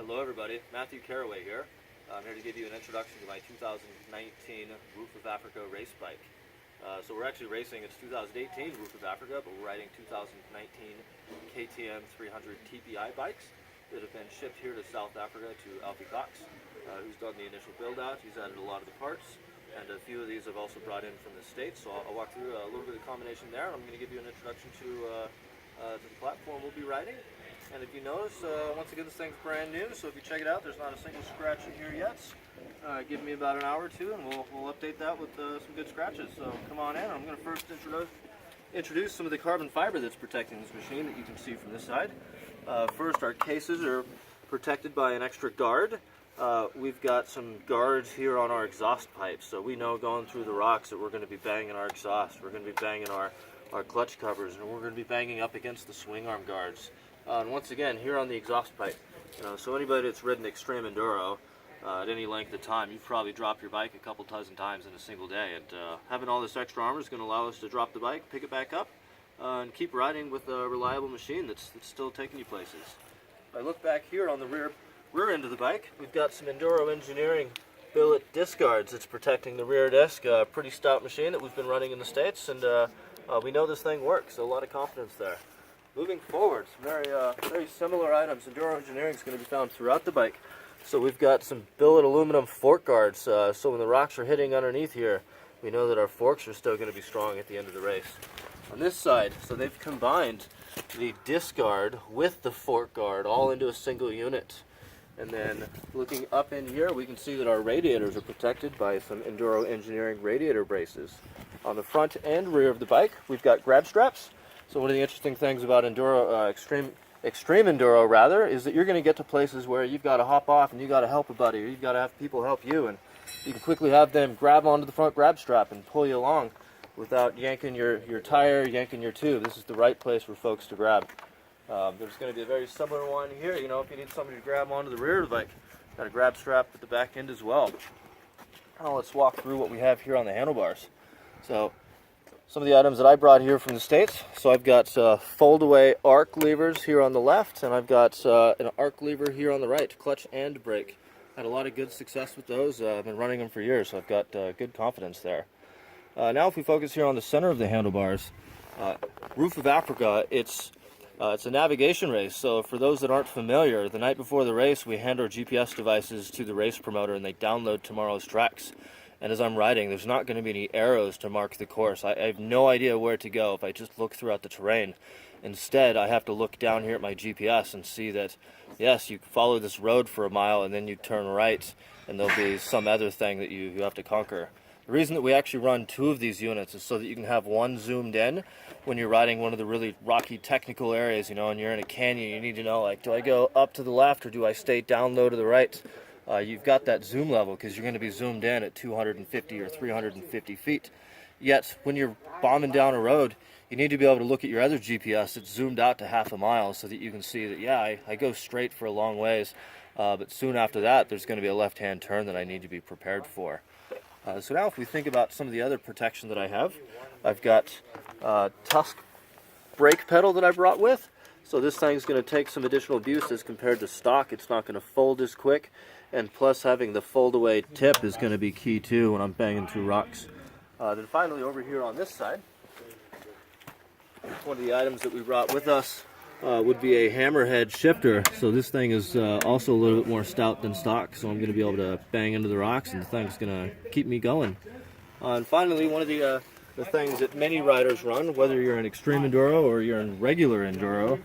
Hello everybody, Matthew Caraway here. I'm here to give you an introduction to my 2019 Roof of Africa race bike. So we're actually racing, it's 2018 Roof of Africa, but we're riding 2019 KTM 300 TPI bikes that have been shipped here to South Africa to Alfie Cox, who's done the initial build out. He's added a lot of the parts, and a few of these I've also brought in from the States, so I'll walk through a little bit of the combination there, and I'm going to give you an introduction to the platform we'll be riding. And if you notice, once again, this thing's brand new, so if you check it out, there's not a single scratch in here yet. Give me about an hour or two, and we'll update that with some good scratches. So come on in. I'm going to first introduce some of the carbon fiber that's protecting this machine that you can see from this side. First, our cases are protected by an extra guard. We've got some guards here on our exhaust pipes, so we know going through the rocks that we're going to be banging our exhaust, we're going to be banging our clutch covers, and we're going to be banging up against the swing arm guards. And once again, here on the exhaust pipe, so anybody that's ridden extreme enduro at any length of time, you've probably dropped your bike a couple dozen times in a single day, and having all this extra armor is going to allow us to drop the bike, pick it back up, and keep riding with a reliable machine that's still taking you places. If I look back here on the rear end of the bike, we've got some Enduro Engineering billet disc guards that's protecting the rear disc. A pretty stout machine that we've been running in the States, and we know this thing works, so a lot of confidence there. Moving forward, some very similar items. Enduro Engineering is going to be found throughout the bike. So we've got some billet aluminum fork guards, so when the rocks are hitting underneath here, we know that our forks are still going to be strong at the end of the race. On this side, so they've combined the disc guard with the fork guard all into a single unit. And then looking up in here, we can see that our radiators are protected by some Enduro Engineering radiator braces. On the front and rear of the bike, we've got grab straps. So one of the interesting things about enduro, extreme enduro rather, is that you're going to get to places where you've got to hop off and you've got to help a buddy, or you've got to have people help you, and you can quickly have them grab onto the front grab strap and pull you along without yanking your tire, yanking your tube. This is the right place for folks to grab. There's going to be a very similar one here, if you need somebody to grab onto the rear of the bike. Got a grab strap at the back end as well. Now let's walk through what we have here on the handlebars. So some of the items that I brought here from the States. So I've got fold-away arc levers here on the left, and I've got an arc lever here on the right, clutch and brake. Had a lot of good success with those. I've been running them for years, so I've got good confidence there. Now if we focus here on the center of the handlebars, Roof of Africa, it's a navigation race. So for those that aren't familiar, the night before the race, we hand our GPS devices to the race promoter, and they download tomorrow's tracks. And as I'm riding, there's not going to be any arrows to mark the course. I have no idea where to go if I just look throughout the terrain. Instead, I have to look down here at my GPS and see that, yes, you follow this road for a mile and then you turn right, and there'll be some other thing that you have to conquer. The reason that we actually run two of these units is so that you can have one zoomed in when you're riding one of the really rocky technical areas, and you're in a canyon. You need to know, like, do I go up to the left or do I stay down low to the right? You've got that zoom level because you're going to be zoomed in at 250 or 350 feet. Yet, when you're bombing down a road, you need to be able to look at your other GPS that's zoomed out to half a mile so that you can see that, yeah, I go straight for a long ways, but soon after that, there's going to be a left-hand turn that I need to be prepared for. So now if we think about some of the other protection that I have, I've got Tusk brake pedal that I brought with. So this thing's going to take some additional abuse as compared to stock. It's not going to fold as quick. And plus, having the fold-away tip is going to be key too when I'm banging through rocks. Then finally, over here on this side, one of the items that we brought with us would be a hammerhead shifter. So this thing is also a little bit more stout than stock, so I'm going to be able to bang into the rocks, and the thing's going to keep me going. And finally, one of the things that many riders run, whether you're in extreme enduro or you're in regular enduro,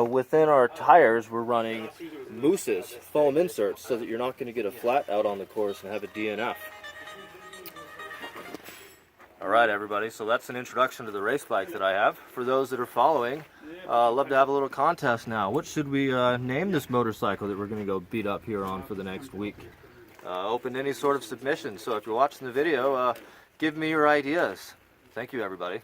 within our tires, we're running mousses, foam inserts, so that you're not going to get a flat out on the course and have a DNF. Alright everybody, so that's an introduction to the race bike that I have. For those that are following, I'd love to have a little contest now. What should we name this motorcycle that we're going to go beat up here on for the next week? Open to any sort of submission, so if you're watching the video, give me your ideas. Thank you everybody.